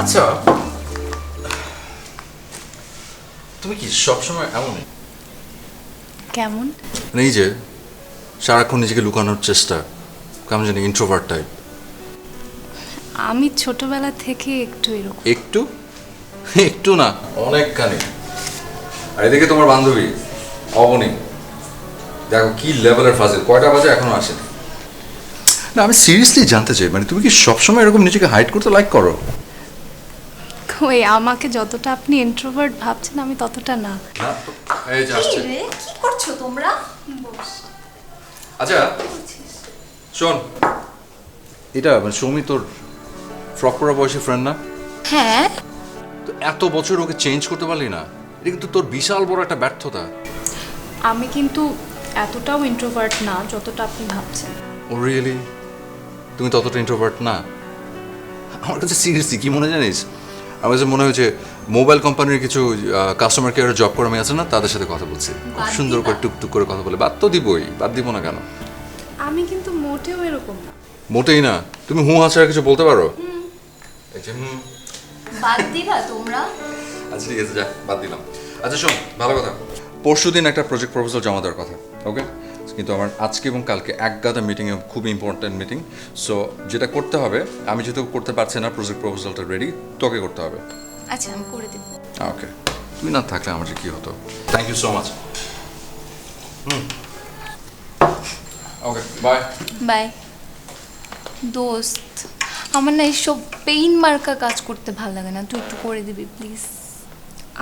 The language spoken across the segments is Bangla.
আচ্ছা, তুমি কি সবসময় এমনই? কেমন? এই যে সারাক্ষণ নিজেকে লুকানোর চেষ্টা, কেমন জানি ইন্ট্রোভার্ট টাইপ। আমি ছোটবেলা থেকে একটু এরকম। একটু একটু না, অনেকখানি। আর এদিকে তোমার বান্ধবী অবনী, দেখো কি লেভেলের ফাজিল, কয়টা বাজে এখনো আসেনি। না, আমি সিরিয়াসলি জানতে চাই, মানে তুমি কি সবসময় এরকম নিজেকে হাইড করতে লাইক করো? ওই আমাকে যতটা আপনি ইন্ট্রোভার্ট ভাবছেন আমি ততটা না। এই যে আসছে। কি করছো তোমরা? আচ্ছা শোন, এটা মানে সৌমি তোর ফ্রক পরা বয়সী ফ্রেন্ড না? হ্যাঁ। তো এত বছর ওকে চেঞ্জ করতে পারলি না, এটা কিন্তু তোর বিশাল বড় একটা ব্যর্থতা। আমি কিন্তু এতটাও ইন্ট্রোভার্ট না যতটা আপনি ভাবছেন। ও রিয়েলি? তুমি ততটা ইন্ট্রোভার্ট না? আমার কাছে সিরিয়াসলি কি মনে জানিস, আমার কাছে মনে হয়েছে মোবাইল কোম্পানির কিছু কাস্টমার কেয়ারের জব কর্মী আছে না, তাদের সাথে কথা বলছি। খুব সুন্দর করে টুকটুক করে কথা বলে। বাদ তো দিবই, বাদ দিব না কেন? আমি কিন্তু মোটেও এরকম না। মোটেই না? তুমি হু হা ছাড়া কিছু বলতে পারো? এই যে বাদ দিবা তোমরা? আচ্ছা ঠিক আছে, যা বাদ দিলাম। আচ্ছা শোন, ভালো কথা, পরশুদিন একটা প্রজেক্ট প্রপোজাল জমা দেওয়ার কথা, ওকে? কিন্তু আমার আজকে এবং কালকে এক গাদা মিটিংয়ে, খুব ইম্পর্ট্যান্ট মিটিং। সো যেটা করতে হবে, আমি যেহেতু করতে পারছি না, প্রজেক্ট প্রপোজালটা রেডি, তোকে করতে হবে। আচ্ছা আমি করে দেব। ওকে, তুই না থাকলে আমার যে কী হতো। Thank you so much. Okay bye. Bye. দোস্ত, আমার না এইসব পেইন মার্কা কাজ করতে ভালো লাগে না, তুই একটু করে দিবি প্লিজ।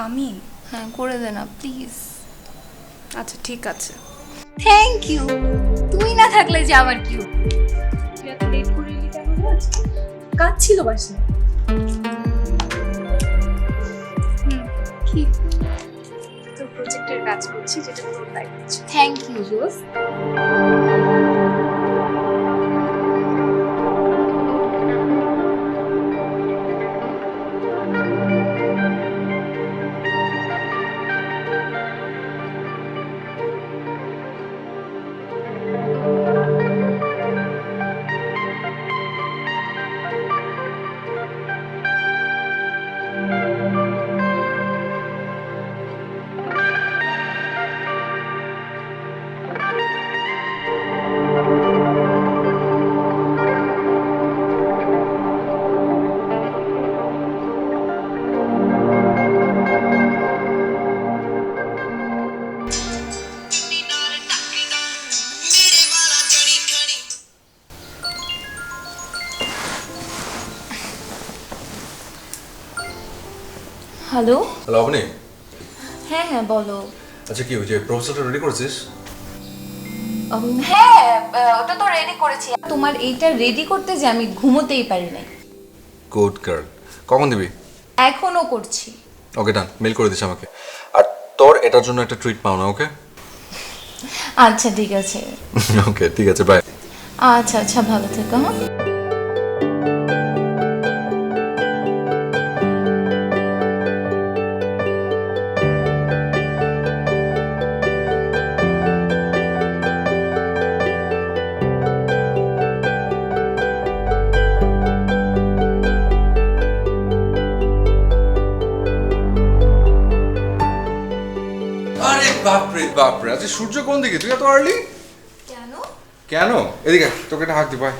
আমি? হ্যাঁ করে দে না প্লিজ। আচ্ছা ঠিক আছে। Thank you. তুই না থাকলে যে আমার কি হতো? তুই এত লেট করে এলি কেন? কাজ ছিল বাসায়। কি? তোর প্রজেক্টের কাজ করছি, যেটা তোর দায়িত্ব। থ্যাংক ইউ দোস্ত। হ্যালো। হ্যালো আপনি? হ্যাঁ হ্যাঁ বলো। আচ্ছা কি, ওই যে প্রপোজালটা রেডি করেছিস? হ্যাঁ ওটা তো রেডি করেছি। তোমার এইটা রেডি করতে যে আমি ঘুমোতেই পারি নাই। Good girl. কখন দিবি? এখনো করছি। ওকে ডান, মেল করে দিস আমাকে। আর তোর এটার জন্য একটা ট্রিট পাও না, ওকে? আচ্ছা ঠিক আছে। ওকে ঠিক আছে, বাই। আচ্ছা আচ্ছা ভালো থেকো। হ্যাঁ আরে বাপরে বাপরে, আজকে সূর্য কোন দিকে? তুই এত আর্লি কেন? কেন? এদিকে তোকে একটা হাঁক দি, ভাই।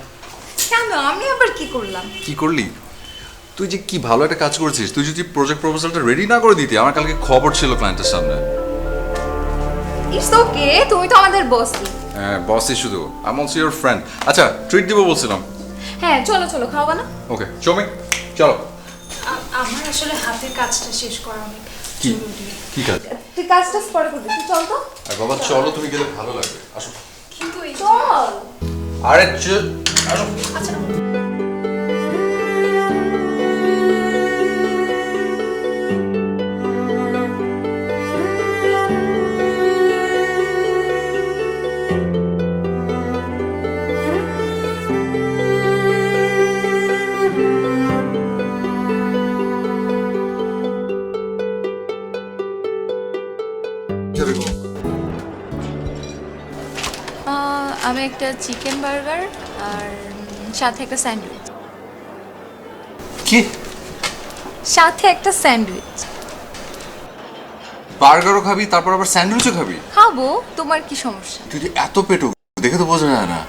কেন আমি আবার কি করলাম? কি করলি? তুই যে কি ভালো একটা কাজ করেছিস, তুই যদি প্রজেক্ট প্রপোজালটা রেডি না করে দিতি, আমার কালকে খবর ছিল ক্লায়েন্টের সামনে। ইটস ওকে, তুমি তো আমাদের বসই। হ্যাঁ বসই শুধু, I am also your friend. আচ্ছা ট্রিট দিব বলছিলাম। হ্যাঁ চলো চলো, খাওয়া না? ওকে চমি, চলো। আমার আসলে হাতের কাজটা শেষ করা অনেক কি জরুরি। কি কাজ? তুই কাজটা পরে করবি, তুই চল তো। আর বাবা চলো, তুমি গেলে ভালো লাগবে, আসো। কিন্তু এই চল। আরে আসো। আচ্ছা আমি একটা চিকেন বার্গার আর সাথে একটা স্যান্ডউইচ। কি সাথে একটা স্যান্ডউইচ বার্গারও খাবি তারপর আবার স্যান্ডউইচও খাবি? খাবো, তোমার কি সমস্যা? তুই যে এত পেটু দেখে তো বোঝা যায় না।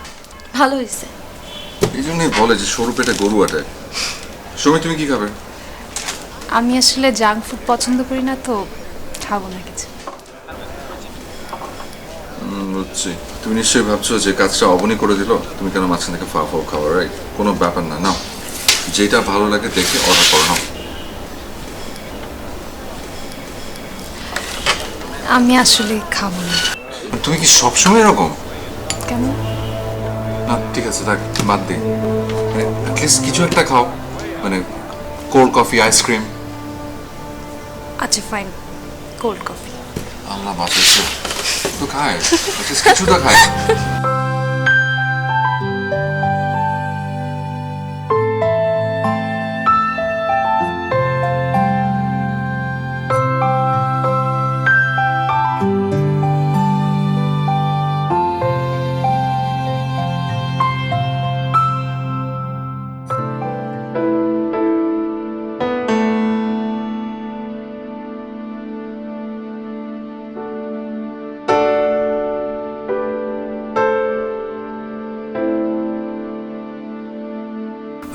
ভালো হয়েছে। এই জন্যই বলে যে সরু পেটে গরু আটে। সুমি তুমি কি খাবে? আমি আসলে জাঙ্ক ফুড পছন্দ করি না, তো খাবো না কিছু। বুঝছি। তুমি নিশ্চয়ই ভাবছো যে কাজটা অবনী করে দিল, তুমি কেন মাঝখান থেকে ফাও ফাও খাওয়া, রাইট? কোনো ব্যাপার না, নাও যেটা ভালো লাগে দেখে অর্ডার করো, নাও। আমি আসলে খাবো না। তুমি কি সবসময় এরকম? কেন? না ঠিক আছে, থাক, বাদ দিই। মানে অ্যাটলিস্ট কিছু একটা খাও, মানে কোল্ড কফি, আইসক্রিম। আচ্ছা ফাইন, কোল্ড কফি। আল্লাহ বাঁচাইছে, তো খায়, অ্যাটলিস্ট কিছু তো খায়।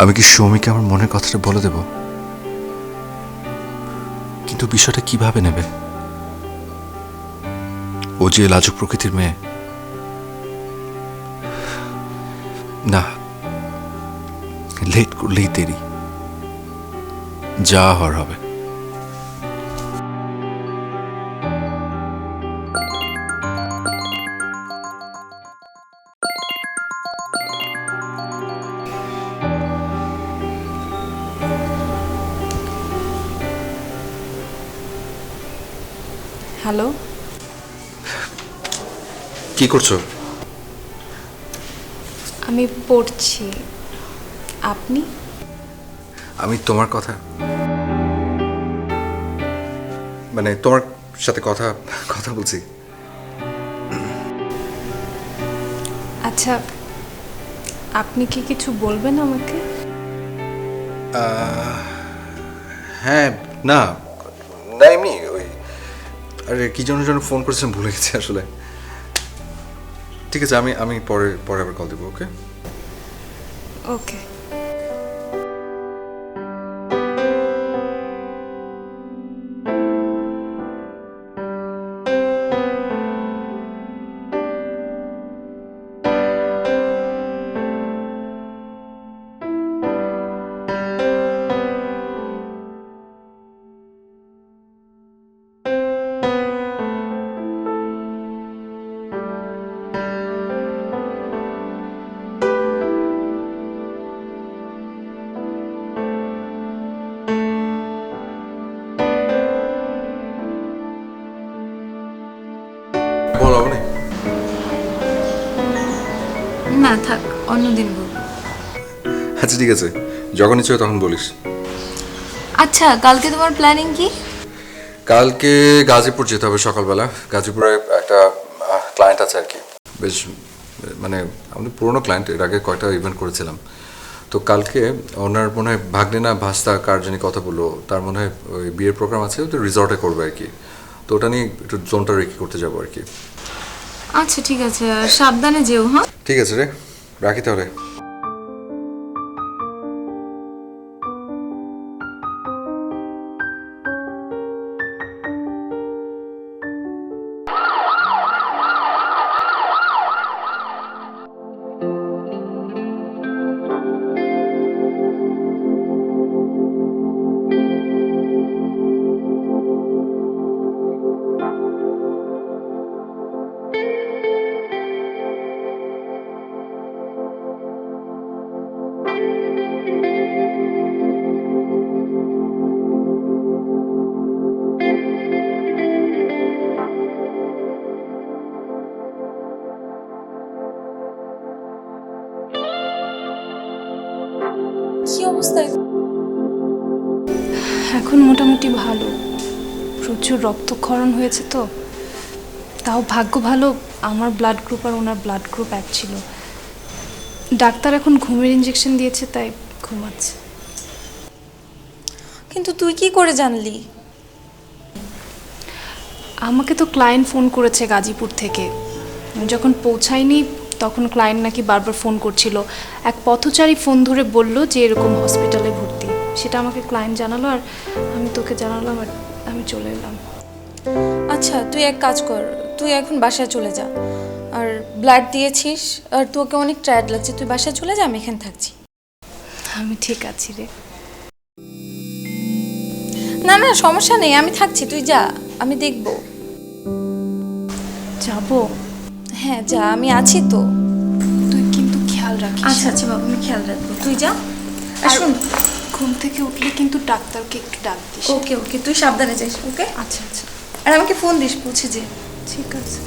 আমি কি সৌমিকে আমার মনের কথাটা বলে দেব? কিন্তু বিষয়টা কিভাবে নেবে? ও যে লাজুক প্রকৃতির মেয়ে। না, লেট করলেই দেরি, যা হওয়ার হবে। হ্যালো, কি করছো? আমি পড়ছি। আপনি? আমি তোমার কথা, মানে তোমার সাথে কথা কথা বলছি। আচ্ছা, আপনি কি কিছু বলবেন আমাকে? হ্যাঁ, না না এমনি ওই, আরে কি জন্য ফোন করেছিলাম ভুলে গেছি আসলে। ঠিক আছে, আমি আমি পরে পরে আবার কল দেবো, ওকে? ওকে। বল অবনি। না থাক, অন্যদিন বলবো। আচ্ছা ঠিক আছে, যখন ইচ্ছে হয় তখন বলিস। আচ্ছা, কালকে তোমার প্ল্যানিং কি? কালকে গাজীপুর যেতে হবে সকালবেলা। গাজীপুরে একটা ক্লায়েন্ট আছে আর কি, বেশ মানে আমাদের পুরোনো ক্লায়েন্ট, এর আগে কয়টা ইভেন্ট করেছিলাম। তো কালকে ওনার মনে হয় ভাগ্নে না ভাস্তা কার জানি কথা বললো, তার মনে হয় ওই বিয়ের প্রোগ্রাম আছে, ওদের রিসর্টে করবে আর কি। তো ওটা নিয়ে একটু জোনটা রেখে করতে যাবো আর কি। আচ্ছা ঠিক আছে, আর সাবধানে যেও। হ্যাঁ, ঠিক আছে রে, রাখি তাহলে। কি অবস্থা? এখন মোটামুটি ভালো। প্রচুর রক্তক্ষরণ হয়েছে তো, তাও ভাগ্য ভালো আমার ব্লাড গ্রুপ আর ওনার ব্লাড গ্রুপ এক ছিল। ডাক্তার এখন ঘুমের ইঞ্জেকশন দিয়েছে, তাই ঘুমাচ্ছে। কিন্তু তুই কি করে জানলি? আমাকে তো ক্লায়েন্ট ফোন করেছে গাজীপুর থেকে। আমি যখন পৌঁছাইনি তখন ক্লায়েন্ট নাকি বারবার ফোন করছিল। এক পথচারী ফোন ধরে বলল যে এরকম হসপিটালে ভর্তি। সেটা আমাকে ক্লায়েন্ট জানালো আর আমি তোকে জানালাম আর আমি চলে এলাম। আচ্ছা, তুই এক কাজ কর, তুই এখন বাসায় চলে যা। আর ব্লাড দিয়েছিস আর তোকে অনেক টায়ার্ড লাগছে, তুই বাসায় চলে যা, আমি এখানে থাকছি। আমি ঠিক আছি রে। না না, সমস্যা নেই, আমি থাকছি, তুই যা, আমি দেখব। যাবো? হ্যাঁ যা, আমি আছি তো। তুই কিন্তু খেয়াল রাখিস। আচ্ছা আচ্ছা বাবা, আমি খেয়াল রাখবো, তুই যা। আর আর শোন, ঘুম থেকে উঠলে কিন্তু ডাক্তারকে একটু ডাক দিস। ওকে ওকে, তুই সাবধানে যাইস, ওকে? আচ্ছা আচ্ছা, আর আমাকে ফোন দিস পৌঁছে যে। ঠিক আছে।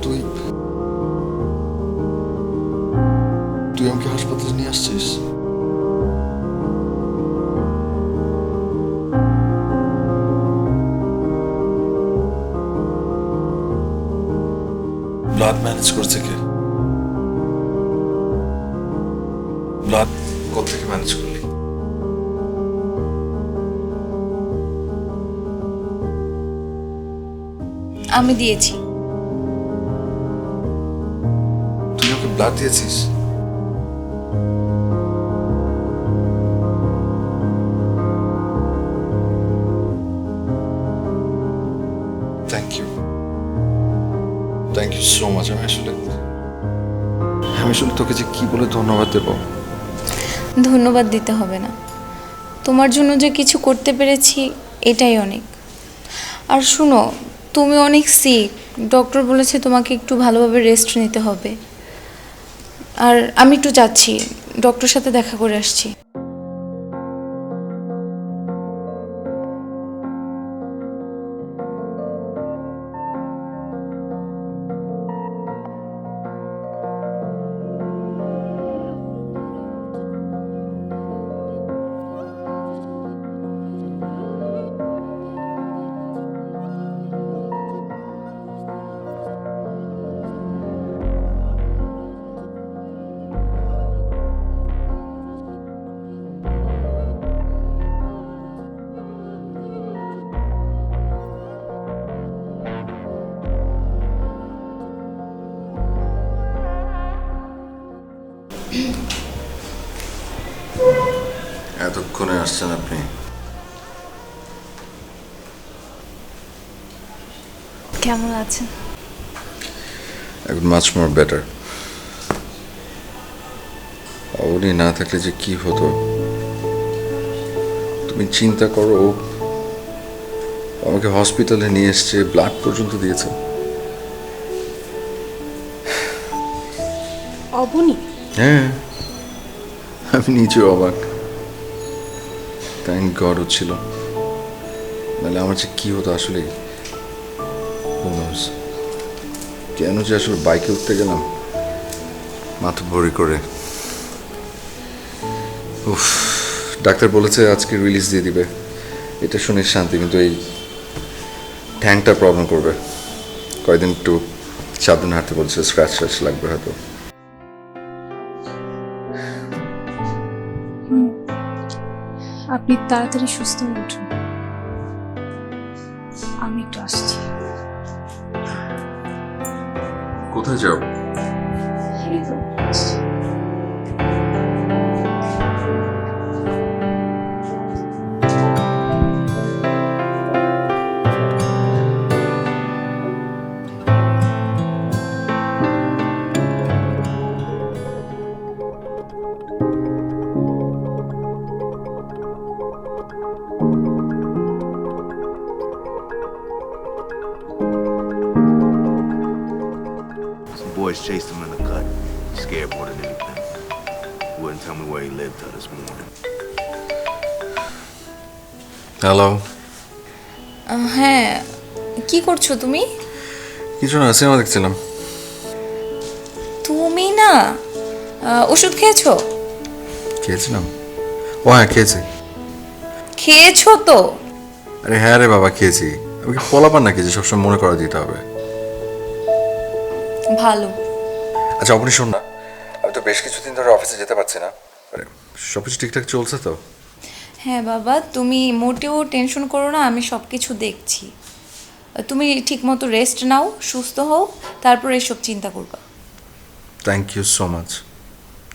তুই তুই আমাকে হাসপাতালে নিয়ে আসছিস? ব্লাড ম্যানেজ করছে কে? ব্লাড কোত্থেকে ম্যানেজ করলি? আমি দিয়েছি। তুই ওকে ব্লাড দিয়েছিস? Thank you so much. আমি আসলে তোকে যে কি বলে ধন্যবাদ দেব। ধন্যবাদ দিতে হবে না, তোমার জন্য যে কিছু করতে পেরেছি এটাই অনেক। আর শুনো, তুমি অনেক সিক, ডক্টর বলেছে তোমাকে একটু ভালোভাবে রেস্ট নিতে হবে। আর আমি একটু যাচ্ছি, ডক্টর সাথে দেখা করে আসছি। এতক্ষণে আসছেন আপনি? কেমন আছেন? এখন মাচ মোর বেটার। উনি না থাকলে যে কি হতো তুমি চিন্তা করো। ও আমাকে হসপিটালে নিয়ে এসছে, ব্লাড পর্যন্ত দিয়েছে। অবনী? হ্যাঁ, আমি নিজেও অবাক। থ্যাংক গড ছিল, নাহলে আমার যে কি হতো আসলে। কেন যে আসলে বাইকে উঠতে গেলাম মাথা ভরি করে। উফ, ডাক্তার বলেছে আজকে রিলিজ দিয়ে দিবে, এটা শুনে শান্তি। কিন্তু এই ট্যাঙ্কটা প্রবলেম করবে, কয়েকদিন একটু সাবধানে হাঁটতে বলছে, স্ক্র্যাচ লাগবে হয়তো। আপনি তাড়াতাড়ি সুস্থ হয়ে উঠুন, আমি একটু আসছি। কোথায় যাও? Some boys chased him in the cut. Scared more than anything. Wouldn't tell me where he lived till this morning. Hello, হ্যাঁ, কি করছো তুমি? কিছু না, সিনেমা দেখছিলাম। তুমি না ওষুধ খেয়েছো? খেয়েছিলাম? ও হ্যাঁ, খেয়েছি। খেয়েছো তো? আরে হ্যাঁ রে বাবা, খেয়েছি। আমি কি পোলাপান নাকি যে সবসময় মনে করা দিতে হবে? ভালো। আচ্ছা আপনি শোন না, আমি তো বেশ কিছুদিন ধরে অফিসে যেতে পারছি না। আরে সব কিছু ঠিকঠাক চলছে তো? হ্যাঁ বাবা, তুমি মোটেও টেনশন করো না, আমি সব কিছু দেখছি। তুমি ঠিকমতো রেস্ট নাও, সুস্থ হও, তারপর এসব চিন্তা করবা। Thank you so much.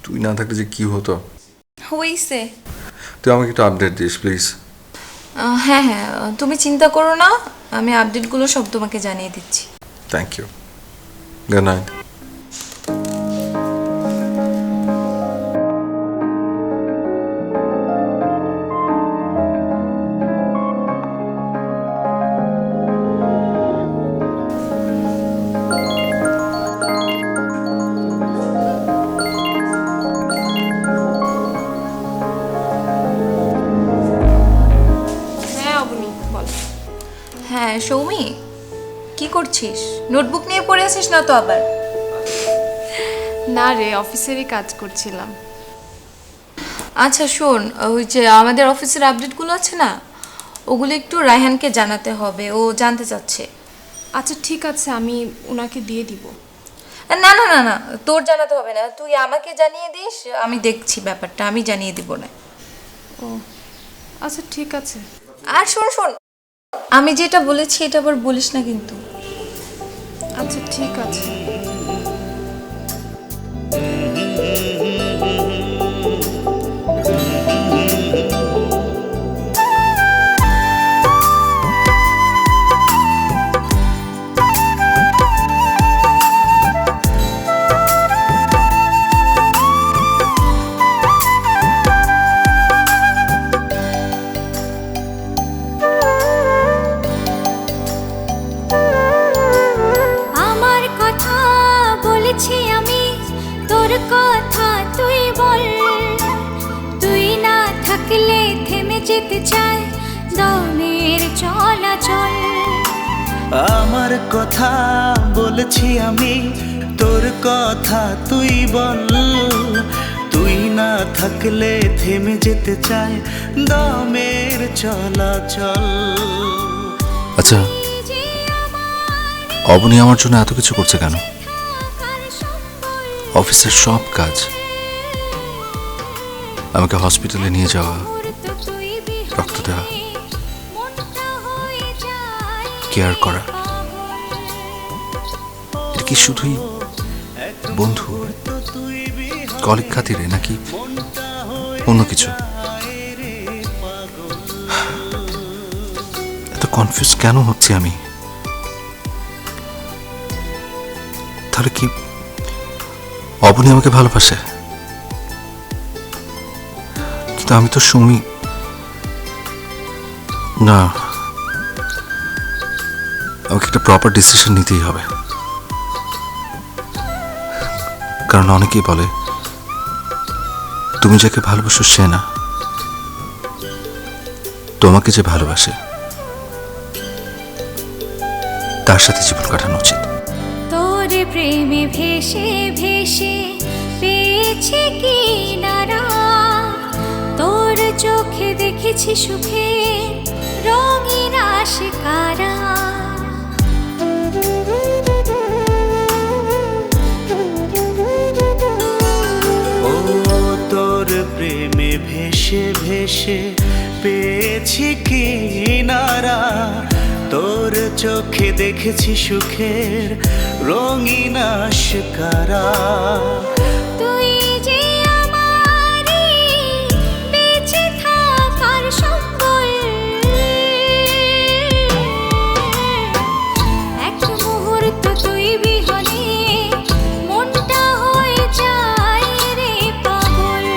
তুই না থাকলে যে কি হতো। হইছে। তুই আমাকে একটু আপডেট দিস প্লিজ। হ্যাঁ হ্যাঁ, তুমি চিন্তা করো না, আমি আপডেটগুলো সব তোমাকে জানিয়ে দিচ্ছি। Thank you. Good night. হ্যাঁ অবনী, বল। হ্যাঁ সৌমি, কি করছিস? নোটবুক নিয়ে পড়ে আছিস না তো আবার? না রে, অফিসেরই কাজ করছিলাম। আচ্ছা শোন, ওই যে আমাদের অফিসের আপডেটগুলো আছে না, ওগুলো একটু রায়হানকে জানাতে হবে, ও জানতে চাচ্ছে। আচ্ছা ঠিক আছে, আমি ওনাকে দিয়ে দিব। না না না না, তোর জানাতে হবে না, তুই আমাকে জানিয়ে দিস, আমি দেখছি ব্যাপারটা, আমি জানিয়ে দিব না। ও আচ্ছা ঠিক আছে। আর শোন শোন, আমি যেটা বলেছি এটা আবার বলিস না কিন্তু। আচ্ছা ঠিক আছে। আমার কথা বলেছি আমি, তোর কথা তুই বল। তুই না থাকলে থেমে যেতে চায় দমের চলাচল। আমার কথা বলেছি আমি, তোর কথা তুই বল। তুই না থাকলে থেমে যেতে চায় দমের চলাচল। আচ্ছা অবনী আমার জন্য এত কিছু করছে কেন? অফিসের সব কাজ, আমাকে হসপিটালে নিয়ে যাওয়া, রক্ত দেওয়া, কেয়ার করা, এটা কি শুধুই বন্ধু কলিগ খাতিরে নাকি অন্য কিছু? এত কনফিউজ কেন হচ্ছে আমি? তাহলে কি অবনী আমাকে ভালোবাসে? কিন্তু আমি তো সুমি না। আমাকে একটা প্রপার ডিসিশন নিতেই হবে, কারণ অনেকেই বলে তুমি যাকে ভালোবাসো সে না, তোমাকে যে ভালোবাসে তার সাথে জীবন কাটানো উচিত। তোর প্রেমে ভেসে ভেসে পেয়েছি কিনারা, তোর চোখে দেখেছি সুখে রঙিন আশিকারা। ও তোর প্রেমে ভেসে ভেসে পেয়েছি কিনারা, তোর চোখে দেখেছি সুখের রঙিন আশিকারা। তুই যে আমারই বেঁচে থাকার সম্বল, এক মুহূর্ত তুই বিহনে মনটা হয়ে যায় রে পাগল।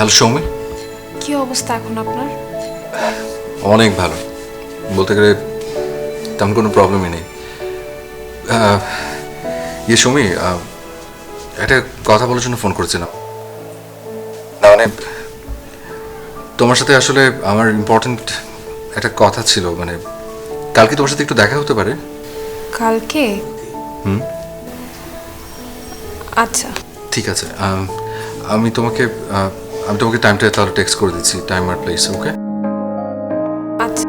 হ্যালো সৌমি, কি অবস্থা এখন আপনার? অনেক ভালো, বলতে গেলে তেমন কোনো প্রবলেমই নেই। সৌমি, একটা কথা বলার জন্য ফোন করেছিলাম। না মানে তোমার সাথে আসলে আমার ইম্পর্টেন্ট একটা কথা ছিল, মানে কালকে তোমার সাথে একটু দেখা হতে পারে? কালকে? হুম। আচ্ছা ঠিক আছে, আমি তোমাকে টাইমটা তাহলে টেক্সট করে দিচ্ছি, টাইম আর প্লেস। ওকে? আচ্ছা।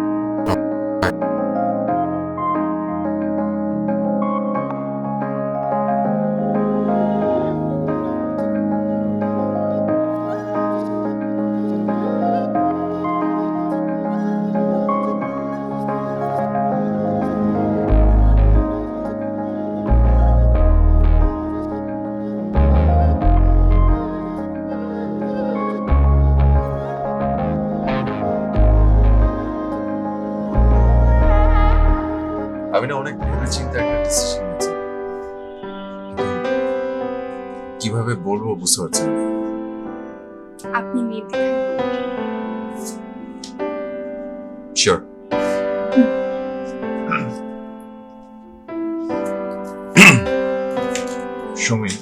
আমি না অনেক ভেবে চিন্তে একটা ডিসিশন নিয়েছি, কিভাবে বলবো বুঝতে পারছি না। আপনি নির্দ্বিধায় শিওর। সুমি,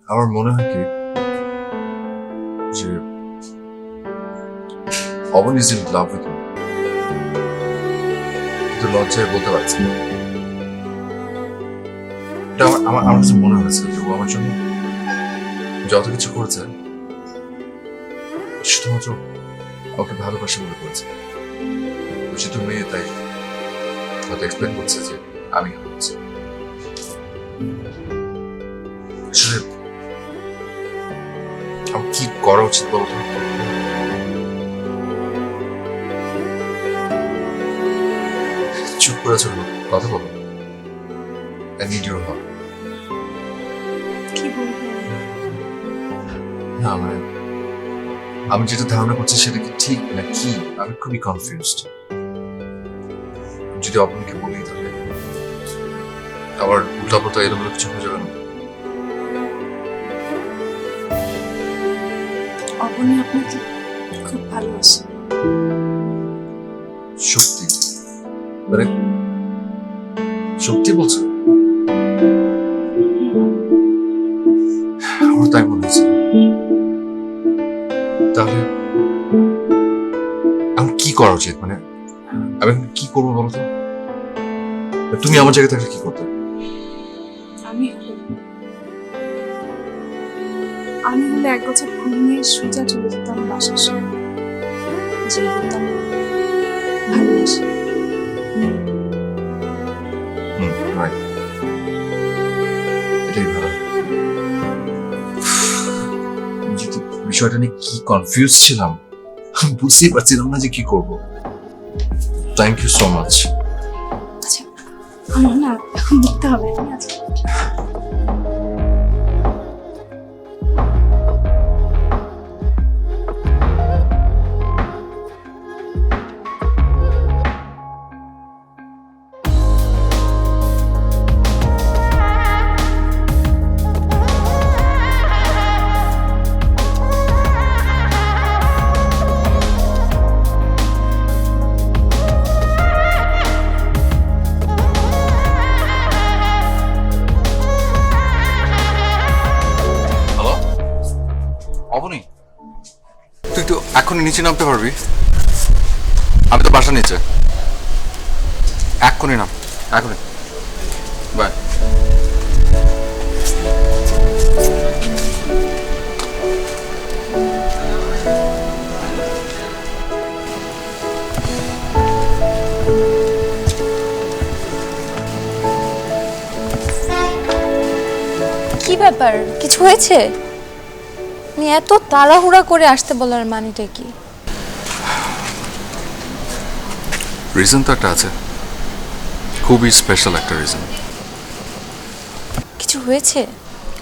আমার মনে হয় কি যে Aban is in love with me, কিন্তু লজ্জায় বলতে পারছি না। এটা আমার কাছে মনে হয়েছে যে ও আমার জন্য যত কিছু করেছে শুধুমাত্র ওকে ভালোবাসে বলে করেছে। যেহেতু মেয়ে, তাই হয়তো এক্সপ্লেন করছে যে আমি হচ্ছে আসলে আমার কি করা উচিত বলতো? চুপ করে চলবো, কথা বলো। I need your help. কি বলবো? না মানে আমি যেটা ধারণা করছি সেটা কি ঠিক না কি, আমি খুবই কনফিউজড। যদি আপনাকে বলি তাহলে আবার উল্টাপাল্টা এলোমেলো কিছু হয়ে যাবে না? অবনী আপনাকে খুব ভালোবাসে। সত্যি? মানে সত্যি বলছো? আমার তাই মনে হচ্ছে। তাহলে আমার কি করা উচিত? মানে আমি এখন কি করবো বলো তো? তুমি আমার জায়গায় থাকলে কি করতে? আমি হলে এক বছর ফুল নিয়ে সোজা চলে যেতাম বাসার সামনে, যে বলতাম ভালোবাসি। রাইট, এটাই ভালো। যদি বিষয়টা নিয়ে কি কনফিউজ ছিলাম, বুঝতেই পারছিলাম না যে কি করব। Thank you so much. আচ্ছা, আমার না এখন দেখতে হবে, ঠিক আছে? অবনী, তুই একটু এখনই নিচে নামতে পারবি? আমি তো বাসা নিচে, এক্ষুনি নাম, এখনই। বাই। কি ব্যাপার, কিছু হয়েছে? আপনি এত তাড়াহুড়া করে আসতে বলার মানেটা কি? রিজন তো একটা আছে, খুবই স্পেশাল একটা রিজন। কিছু হয়েছে?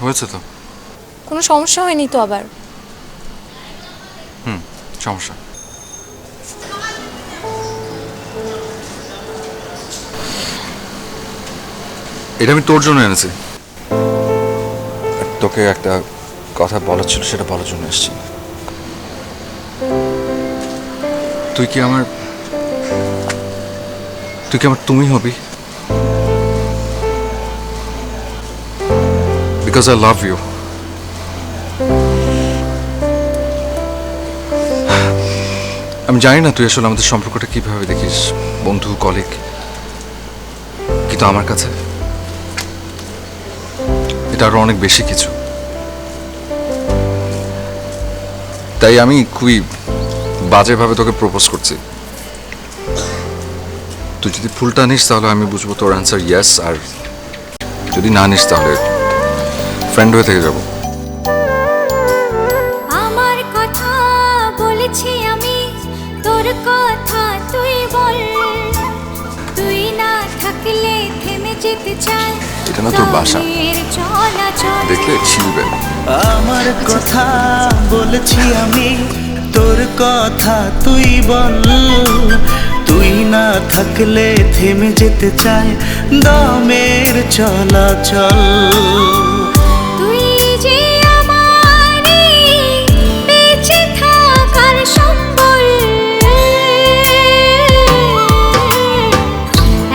হয়েছে তো। কোনো সমস্যা হয়নি তো আবার? সমস্যা। এটা আমি তোর জন্য এনেছি, তোকে একটা কথা বলার ছিল সেটা বলার জন্য এসেছি। তুই কি আমার তুমি হবি? Because I love you. আমি জানি না তুই আসলে আমাদের সম্পর্কটা কিভাবে দেখিস, বন্ধু, কলিগ, কিন্তু আমার কাছে এটা আরো অনেক বেশি কিছু। তাই আমি খুবই বাজেভাবে তোকে প্রপোজ করছি। তুই যদি ফুলটা নিস তাহলে আমি বুঝবো তোর অ্যান্সার ইয়েস, আর যদি না নিস তাহলে ফ্রেন্ড হয়ে থেকে যাবো। আমার কথা বলেছি আমি, তোর কথা তুই বল। তুই না থাকলে থেমে যেতে চাই এটা না তোর বাসা, প্রাণের চলাচল। দেখলে ছিলবে। আমার কথা বলেছি আমি, তোর কথা তুই বল। তুই না থাকলে থেমে যেতে চায় দমের চলাচল। তুই যে আমারই বেঁচে থাকার সম্বল।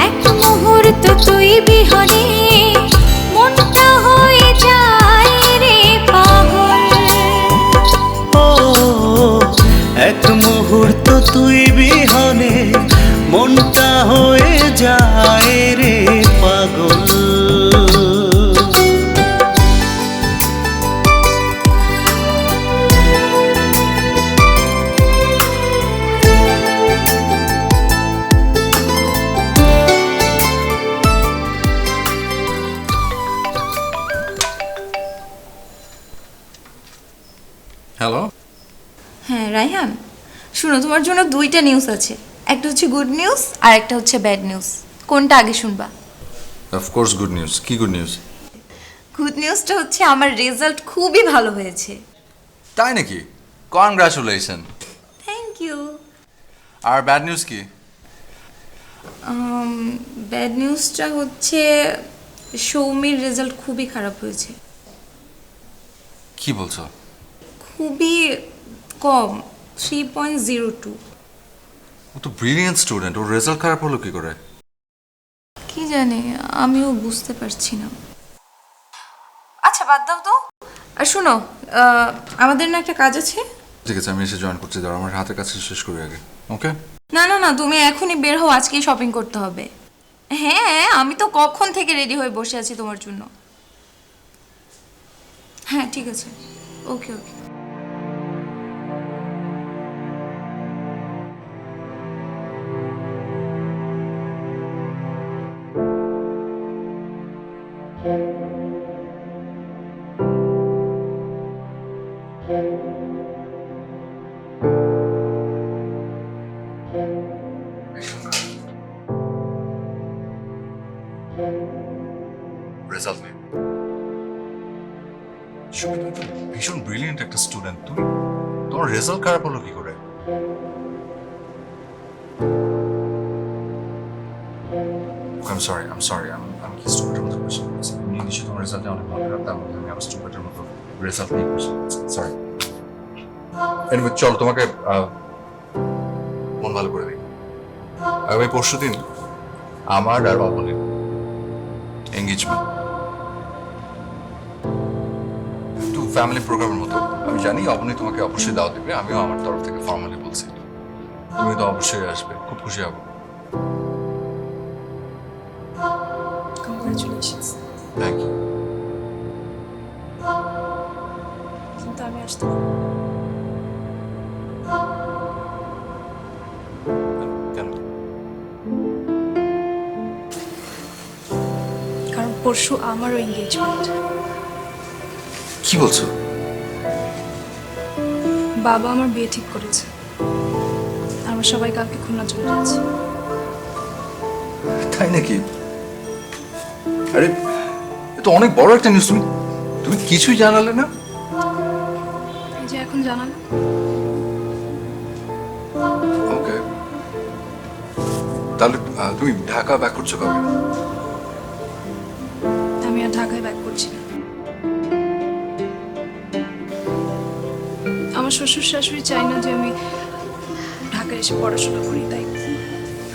এক মুহূর্ত তুই বিহনে মনটা হয়ে যায় রে পাগল। ও এক মুহূর্ত তুই বিহনে মনটা হয়ে যায় রে পাগল। হ্যালো, হ্যাঁ রায়হান, শুনো, তোমার জন্য দুইটা নিউজ আছে। একটা হচ্ছে গুড নিউজ আর একটা হচ্ছে ব্যাড নিউজ। কোনটা আগে শুনবা? Of course good news. কি গুড নিউজ? গুড নিউজটা হচ্ছে আমার রেজাল্ট খুবই ভালো হয়েছে। তাই নাকি? কনগ্রাচুলেশন। Thank you. আর ব্যাড নিউজ কি? ব্যাড নিউজটা হচ্ছে সৌমির রেজাল্ট খুবই খারাপ হয়েছে। কি বলছো? খুবই কম, 3.02। ও তো ব্রিলিয়েন্ট স্টুডেন্ট, ওর রেজাল্ট খারাপ হলো কি করে? কি জানি, আমিও বুঝতে পারছি না। আচ্ছা বাদ দাও তো। আর শোনো, আমাদের না একটা কাজ আছে। ঠিক আছে, আমি এসে জয়েন করছি। দাঁড়া, আমার হাতের কাছে শেষ করি আগে। ওকে? না না না, তুমি এখনই বের হও, আজকেই শপিং করতে হবে। হ্যাঁ, আমি তো কখন থেকে রেডি হয়ে বসে আছি তোমার জন্য। হ্যাঁ ঠিক আছে, ওকে ওকে। রেজাল্ট নেই। ভীষণ ব্রিলিয়েন্ট একটা স্টুডেন্ট তুমি, তোমার রেজাল্ট খারাপ হলো কি করে? I'm sorry. আমি কি স্টুডেন্টের মতো কোয়েশ্চেন করছি? আমি নিশ্চয়ই তোমার রেজাল্টে অনেক মনে রাখতাম, তার মধ্যে আমি আবার স্টুডেন্টের মতো রেজাল্ট নিয়ে কোয়েশ্চেন করছি। সরি। এনিওয়ে, চলো তোমাকে মন ভালো করে দিই। আগামী পরশুদিন আমার আর অবনীর এঙ্গেজমেন্ট। একটু ফ্যামিলি প্রোগ্রামের মতো। আমি জানি অবনী তোমাকে অবশ্যই দাওয়াত দিবে, আমিও আমার তরফ থেকে ফর্মালি বলছি। তুমি তো অবশ্যই আসবে, খুব খুশি হব। কংগ্রাচুলেশনস। Thank you. কিন্তু আমি আসতে পারবো না। কেন? কারণ পরশু আমারও এঙ্গেজমেন্ট। কি বলছো? বাবা আমার বিয়ে ঠিক করেছে। আমরা সবাই কালকে খুলনা চলে যাচ্ছি। তাই নাকি? আরে এটা অনেক বড় একটা নিউজ। তুমি কিছুই জানালে না? এই যে এখন জানালে। ওকে, তাহলে তুমি ঢাকা ব্যাক করছো কবে? আমি আর ঢাকায় ব্যাক করছি না। আমার শ্বশুর শাশুড়ি চায় না যে আমি ঢাকায় এসে পড়াশোনা করি, তাই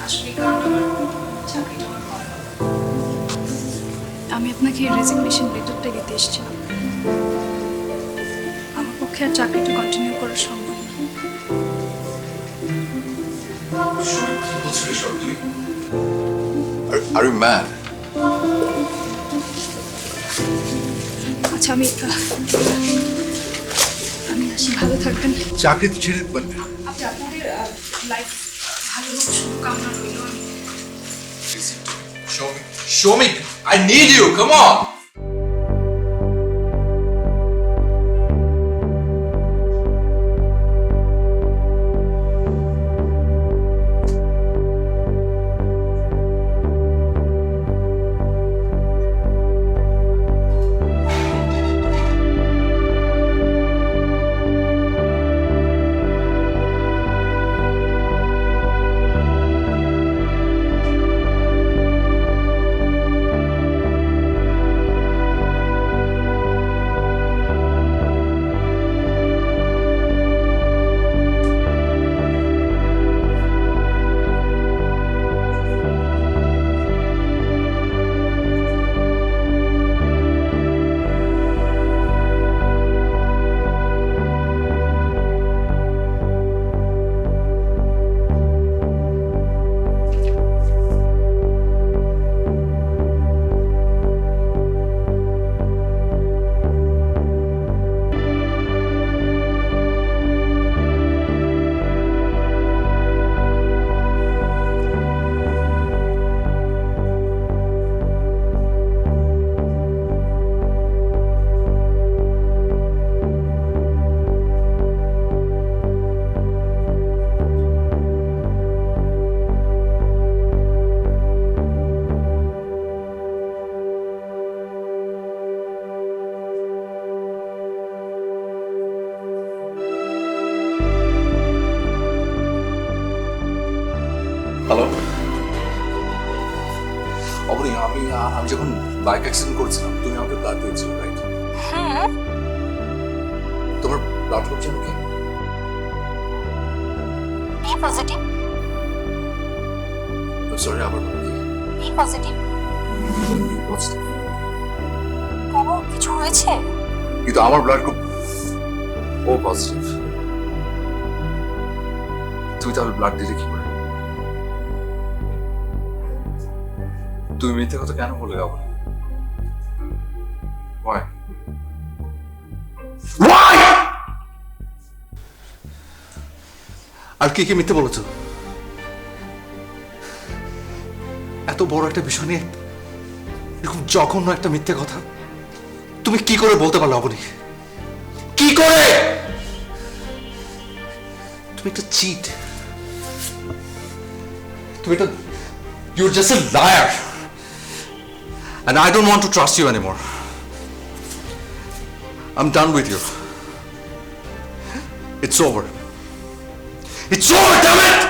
আসলে কারণ আমার চাকরিটা আমার করা। আমি আপনাকে রেজিগনেশন লেটারটা দিতে এসেছিলাম। আমার পক্ষে আর চাকরিটা কন্টিনিউ করা সম্ভব না। Are you mad? আচ্ছা আমি আসি, ভালো থাকবেন। চাকরি ছেড়ে আপনি আপনাদের লাইফ ভালো হোক, শুভকামনা রইল। show me. I need you. Come on. Hello Abani, আমি যখন বাইক অ্যাক্সিডেন্ট করেছিলাম তুমি আমাকে ব্লাড দিয়েছিলে, রাইট? হ্যাঁ। তোমার ব্লাড গ্রুপ যেন কি? B positive. সরি, আবার বলো কি? B positive. কেন, কিছু হয়েছে? কিন্তু আমার ব্লাড গ্রুপ ও পজিটিভ। তুই তাহলে ব্লাড দিলে কি করে? তুমি মিথ্যে কথা কেন বলে যাবো? Why? Why? আর কে কে মিথ্যে বলেছ? এত বড় একটা বিষয় নিয়ে এরকম জঘন্য একটা মিথ্যে কথা তুমি কি করে বলতে পারলে অবনী? কি করে? তুমি একটা চিট, তুমি একটা you're just a liar and I don't want to trust you anymore. I'm done with you. It's over. It's over, damn it!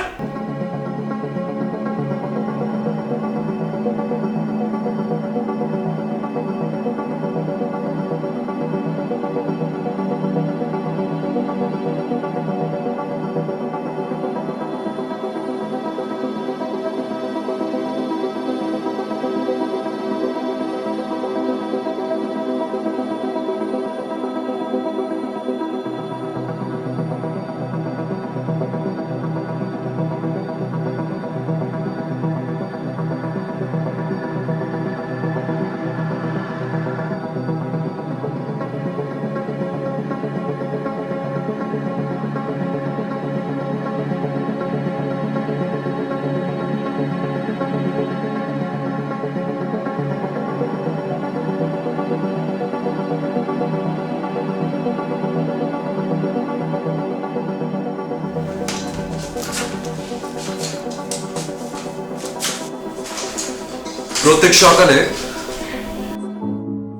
প্রত্যেক সকালে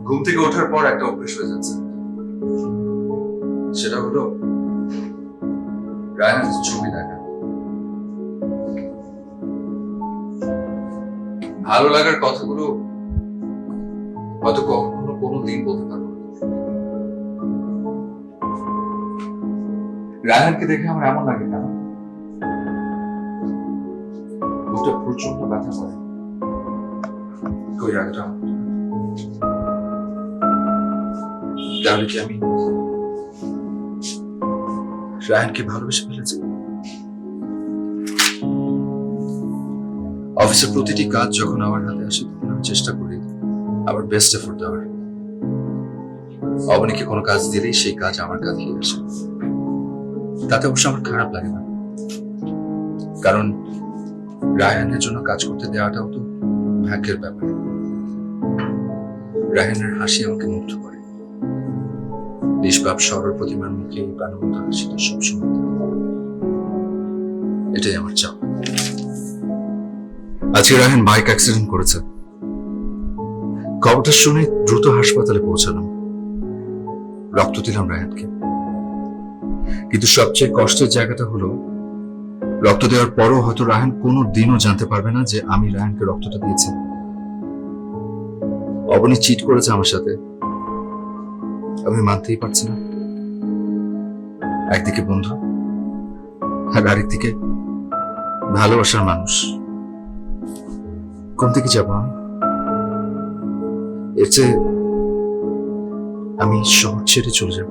ঘুম থেকে ওঠার পর একটা অভ্যেস হয়ে যাচ্ছে, সেটা হলো রায়হানের ছবি দেখা। ভালো লাগার কথাগুলো হয়তো কখনো কোনো দিন বলতে পারবো না, রায়হানকে দেখে আমার এমন লাগে কেন? বুকটা প্রচন্ড ব্যথা করে। কই রাগটা? তাহলে কি আমি রায়হানকে ভালোবেসে ফেলেছি? অফিসের প্রতিটি কাজ যখন আমার হাতে আসে তখন আমি চেষ্টা করি আমার বেস্ট এফোর্ট দেওয়ার। অবনীকে কোনো কাজ দিলেই সেই কাজ আমার কাছেই আসে। তাতে অবশ্য আমার খারাপ লাগে না, কারণ রায়হানের জন্য কাজ করতে দেওয়াটাও তো ভাগ্যের ব্যাপার। রায়হানের হাসি আমাকে মুগ্ধ করে। নিষ্পাপ সরল প্রতিমার মুখে এই প্রাণবন্ত হাসিটা সবসময় থাকে। এটাই আমার চাপ। আজকে রায়হান বাইক অ্যাক্সিডেন্ট করেছে। খবরটা শুনে দ্রুত হাসপাতালে পৌঁছালাম। রক্ত দিলাম রায়হানকে। কিন্তু সবচেয়ে কষ্টের জায়গাটা হলো রক্ত দেওয়ার পরও হয়তো রায়হান কোনো দিনও জানতে পারবে না যে আমি রায়হানকে রক্তটা দিয়েছি। অবনী চিট করেছে আমার সাথে, আমি মানতেই পারছি না। একদিকে বন্ধু আর আরেকদিকে ভালোবাসার মানুষ। কোন দিকে যাবো আমি? এর চেয়ে আমি শহর ছেড়ে চলে যাব।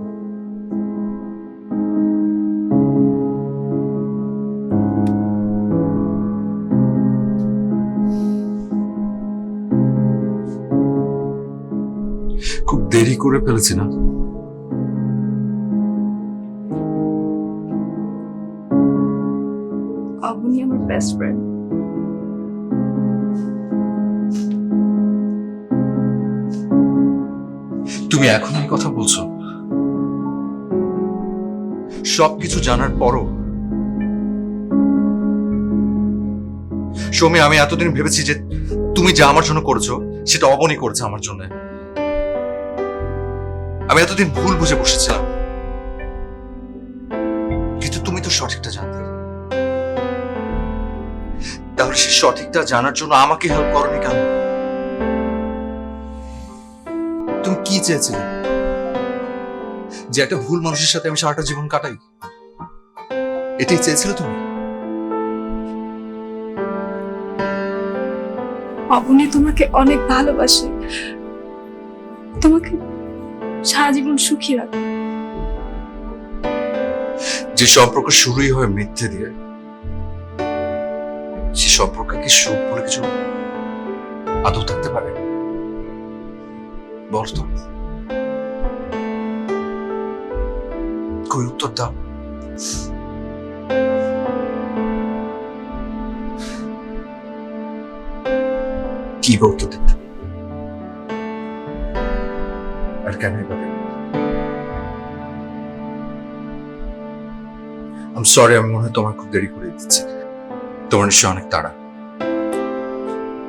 খুব দেরি করে ফেলেছি না? অবনী আমার বেস্ট ফ্রেন্ড। তুমি এখন এই কথা বলছো? সবকিছু জানার পরও? সৌমি, আমি এতদিন ভেবেছি যে তুমি যা আমার জন্য করেছো সেটা অবনী করেছে আমার জন্য। আমি এতদিন ভুল বুঝে বসেছিলাম, কিন্তু তুমি তো সঠিকটা জানতে। তাহলে সে সঠিকটা জানার জন্য আমাকে হেল্প করনি কেন? তুমি কি চেয়েছিলে? যে একটা ভুল মানুষের সাথে আমি সারাটা জীবন কাটাই? এটাই চেয়েছিলে তুমি? অবনী তোমাকে অনেক ভালোবাসে, তোমাকে সারা জীবন সুখী রাখবে। যে সম্পর্ক শুরুই হয় মিথ্যে দিয়ে, সে সম্পর্কে কি সুখ বলে কিছু আদৌ থাকতে পারে? বল তো, কই উত্তর দাও। কি বা উত্তর দিতে? আর কেন I'm sorry, আমি মনে হয় তোমার খুব দেরি করে দিচ্ছি। তোমার নিশ্চয়ই অনেক তাড়া।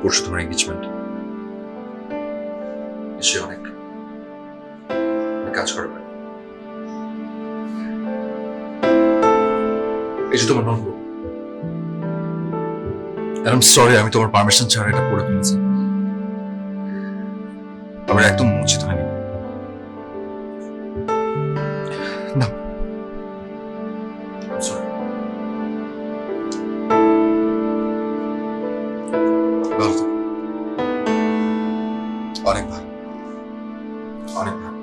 পরশু তোমার এঙ্গেজমেন্ট, নিশ্চয়ই অনেক কাজ করবে। এই যে তোমার নম্বর, I'm sorry, আমি তোমার পারমিশন ছাড়া এটা পড়ে ফেলেছি। আমার একদম উচিত হয়নি। না, sorry. ভালো থাকো। অনেক ভালো, অনেক ভালো।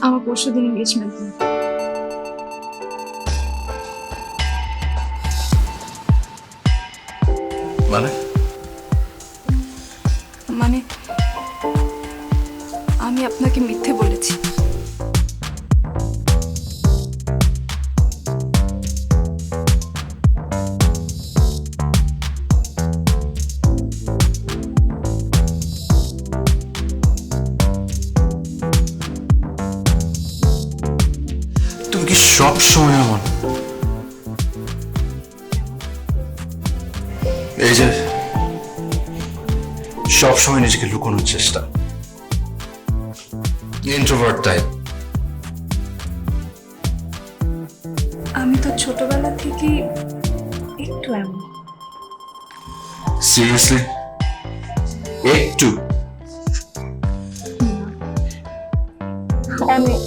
আমার পরশুদিন এঙ্গেজমেন্ট। মানে মানে আমি আপনাকে মিথ্যে বলেছি। তুমি কি সব সময় এমন? এই যে সব সময় নিজেকে লুকানোর চেষ্টা, ইন্ট্রোভার্ট টাইপ। আমি তো ছোটবেলা থেকেই একটু এমন। সিরিয়াসলি? একটু? অনেক।